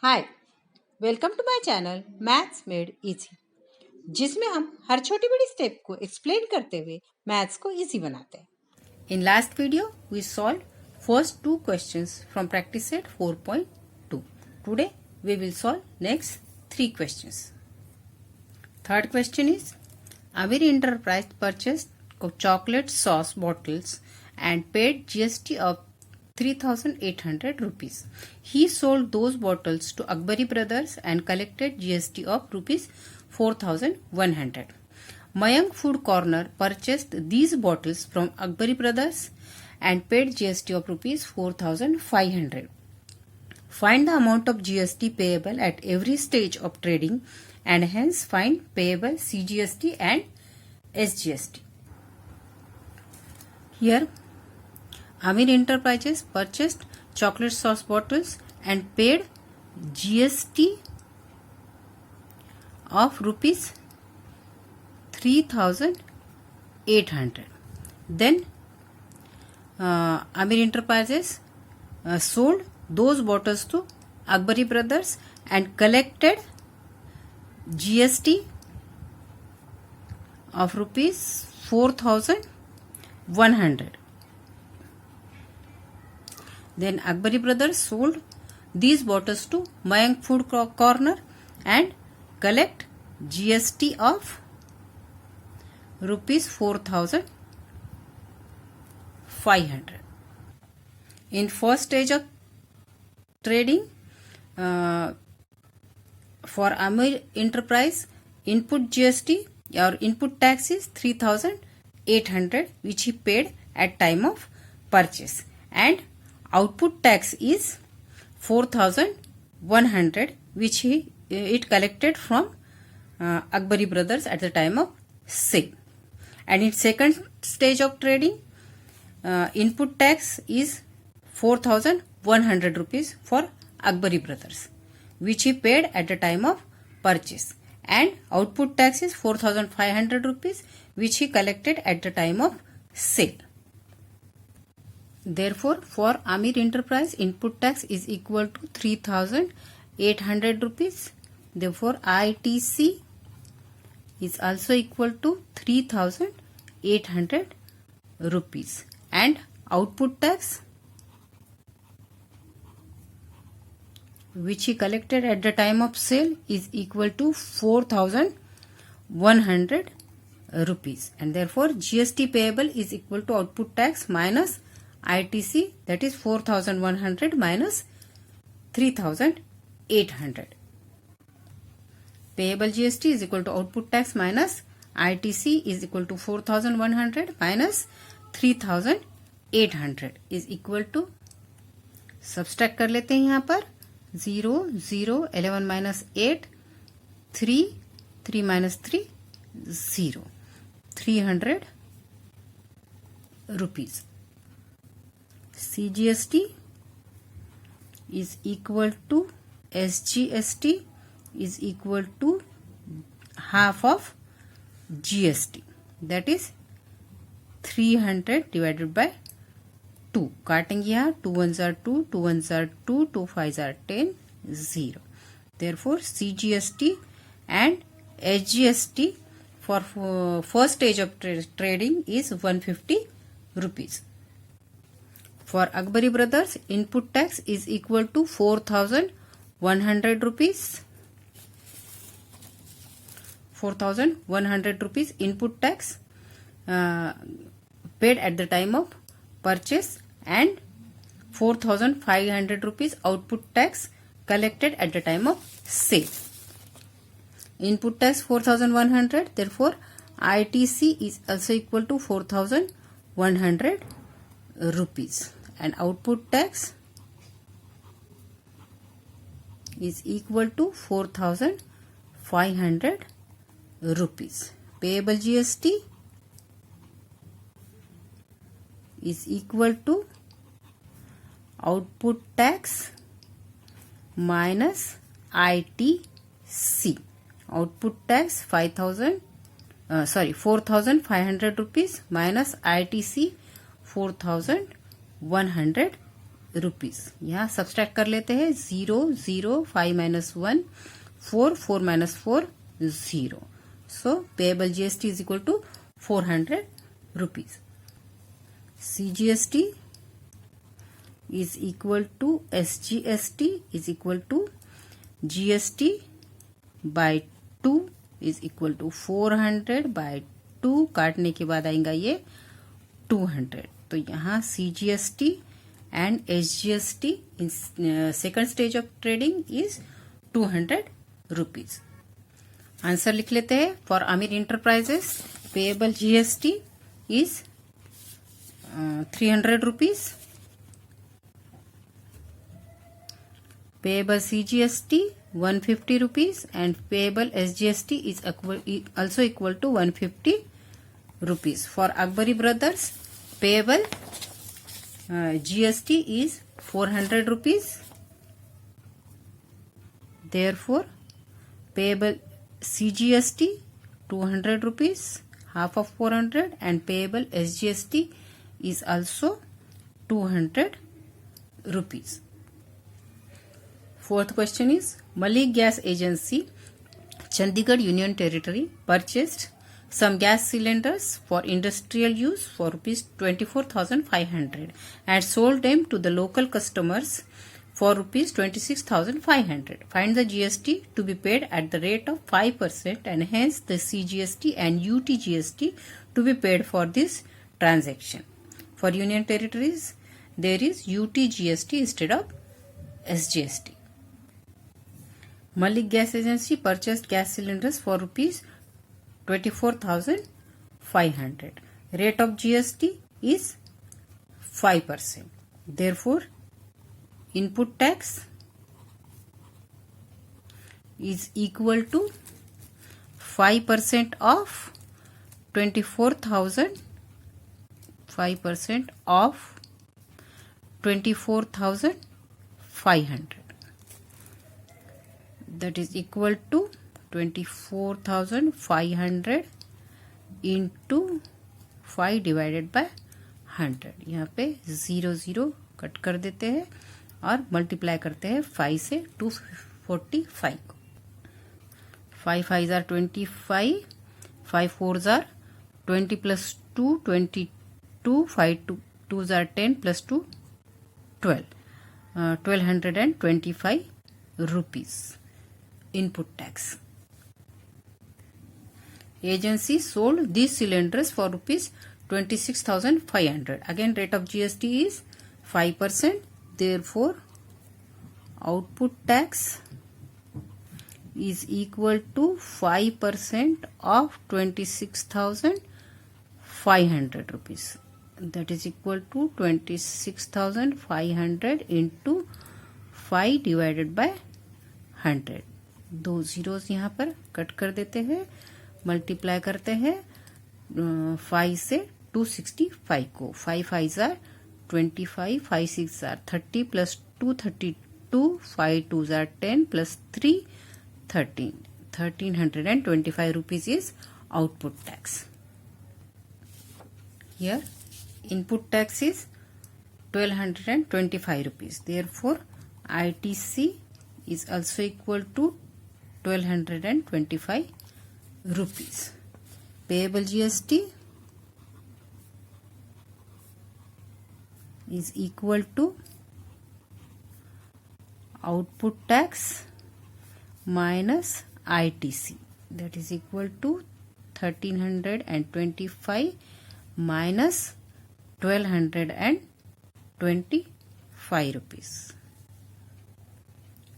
Hi, welcome to my channel maths made easy, जिसमें हम हर छोटी बड़ी स्टेप को एक्सप्लेन करते हुए मैथ्स को इजी बनाते हैं। In last video we solve first two questions from practice set 4.2. Today we will solve next three questions. Third question is, Amir Enterprise purchased chocolate sauce bottles and paid GST of 3,800 rupees. He sold those bottles to Akbari Brothers and collected GST of rupees 4,100. Mayank Food Corner purchased these bottles from Akbari Brothers and paid GST of rupees 4,500. Find the amount of GST payable at every stage of trading and hence find payable CGST and SGST. Here, Amir Enterprises purchased chocolate sauce bottles and paid GST of rupees 3,800. Then Amir Enterprises sold those bottles to Akbari Brothers and collected GST of rupees 4,100. Then Akbari Brothers sold these bottles to Mayank Food Corner and collect GST of rupees 4,500. In first stage of trading, for Amir Enterprise, input GST or input tax is 3,800, which he paid at time of purchase, and output tax is 4,100, which it collected from Akbari Brothers at the time of sale. And in second stage of trading, input tax is 4,100 rupees for Akbari Brothers, which he paid at the time of purchase, and output tax is 4,500 rupees, which he collected at the time of sale. Therefore, for Amir Enterprise, input tax is equal to 3,800 rupees. Therefore, ITC is also equal to 3,800 rupees, and output tax, which he collected at the time of sale, is equal to 4,100 rupees, and therefore GST payable is equal to output tax minus ITC, that is 4,100 minus 3,800. Payable GST is equal to output tax minus ITC is equal to 4,100 minus 3,800 is equal to, subtract कर लेते हैं यहाँ पर 0 0 11 minus 8 3 3 minus 3 0 300 rupees. CGST is equal to SGST is equal to half of GST, that is 300 divided by 2. काटेंगे यहाँ 2 1s are 2, 2 1s are 2, 2 5s are 10, 0. Therefore, CGST and SGST for first stage of trading is 150 rupees. For Akbari Brothers, input tax is equal to 4,100 rupees. 4,100 rupees input tax paid at the time of purchase, and 4,500 rupees output tax collected at the time of sale. Input tax 4,100, therefore ITC is also equal to 4,100 rupees, and output tax is equal to 4,500 rupees. Payable GST is equal to output tax minus ITC. Output tax 4,500 rupees minus ITC 4,100 rupees. यहाँ subtract कर लेते हैं 0 0 5 minus 1 4 4 minus 4 0। So payable GST is equal to 400 rupees. CGST is equal to SGST is equal to GST by 2 is equal to 400 by 2, काटने के बाद आएगा ये 200। तो यहाँ CGST and SGST in second stage of trading is 200 rupees। Answer लिख लेते हैं। For Aamir enterprises payable GST is 300 rupees, payable CGST 150 rupees and payable SGST is also equal to 150 rupees. For Akbari Brothers, payable GST is 400 rupees. Therefore, payable CGST 200 rupees, half of 400, and payable SGST is also 200 rupees. Fourth question is, Malik Gas Agency, Chandigarh Union Territory purchased some gas cylinders for industrial use for rupees 24,500 and sold them to the local customers for rupees 26,500. Find the GST to be paid at the rate of 5% and hence the CGST and UTGST to be paid for this transaction. For Union Territories, there is UTGST instead of SGST. Malik Gas Agency purchased gas cylinders for rupees 24,500. Rate of GST is 5%. Therefore, input tax is equal to 5% of 24,000, 5% of 24,500. That is equal to 24,500 into 5 divided by 100। यहाँ पे 0 0 cut कर देते हैं और multiply करते हैं 5 से 245 को। 5 5s are 25, 5 4s are 20 plus 2 22, 5 2s are 10 plus 2 12, 1225 rupees. Input tax. Agency sold these cylinders for rupees 26,500. Again, rate of GST is 5%. Therefore, output tax is equal to 5% of 26,500 rupees. That is equal to 26,500 into 5 divided by 100। दो zeros यहाँ पर cut कर देते हैं, multiply करते हैं 5 से 265 को। 5 5s are 25, 5 6 are 30 plus 2 32, 5 2s are 10 plus 3 13, 1325 rupees is output tax. Here input tax is 1225 rupees. Therefore, ITC is also equal to 1225 rupees. Payable GST is equal to output tax minus ITC, that is equal to 1325 minus 1225 rupees.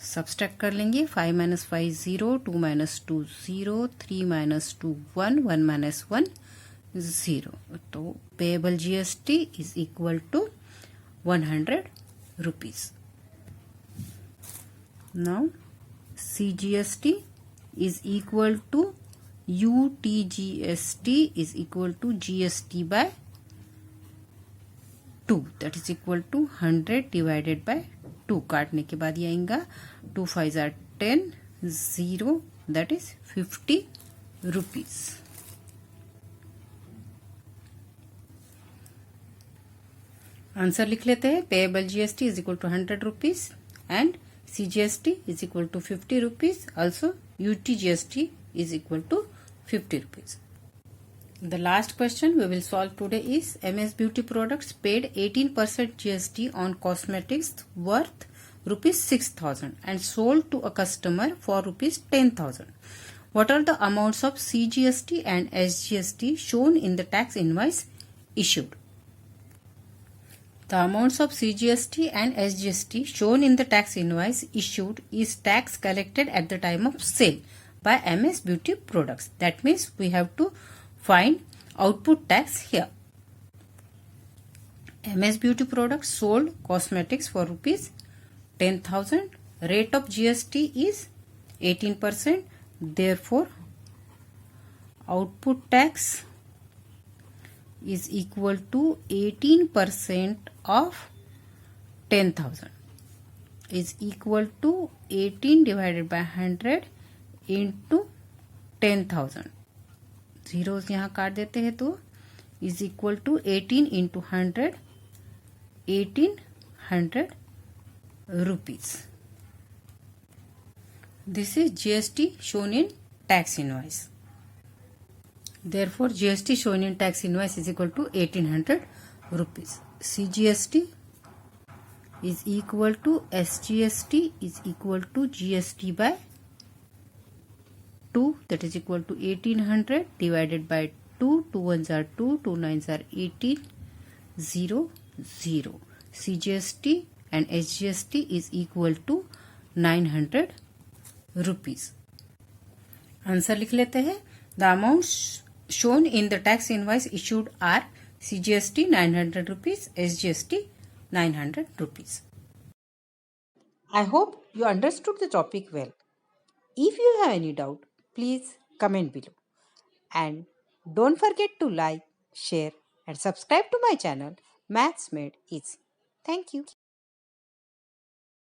Subtract कर लेंगे। 5 minus 5 0, 2 minus 2 0, 3 minus 2 1, 1 minus 1 0। तो payable GST is equal to 100 rupees. Now CGST is equal to UTGST is equal to GST by 2, that is equal to 100 divided by 2। काटने के बाद ये आएगा 2 5s are 10 0, that is 50 rupees। Answer लिख लेते हैं। Payable GST is equal to 100 rupees and CGST is equal to 50 rupees. Also UTGST is equal to 50 rupees. The last question we will solve today is MS Beauty Products paid 18% GST on cosmetics worth rupees 6,000 and sold to a customer for rupees 10,000. What are the amounts of CGST and SGST shown in the tax invoice issued? The amounts of CGST and SGST shown in the tax invoice issued is tax collected at the time of sale by MS Beauty Products. That means we have to find output tax here. MS Beauty Products sold cosmetics for rupees 10,000. Rate of GST is 18%. Therefore, output tax is equal to 18% of 10,000 is equal to 18 divided by 100 into 10,000. zeros यहाँ काट देते हैं तो is equal to 18 into 100, 1800 rupees. This is GST shown in tax invoice. Therefore, GST shown in tax invoice is equal to 1800 rupees. CGST is equal to SGST is equal to GST by 2, that is equal to 1800 divided by 2. 2 ones are 2, 2 nines are 18, 0, 0. CGST and SGST is equal to 900 rupees. Answer लिख लेते हैं. The amounts shown in the tax invoice issued are CGST 900 rupees, SGST 900 rupees. I hope you understood the topic well. If you have any doubt, please comment below. And don't forget to like, share and subscribe to my channel Maths Made Easy. Thank you.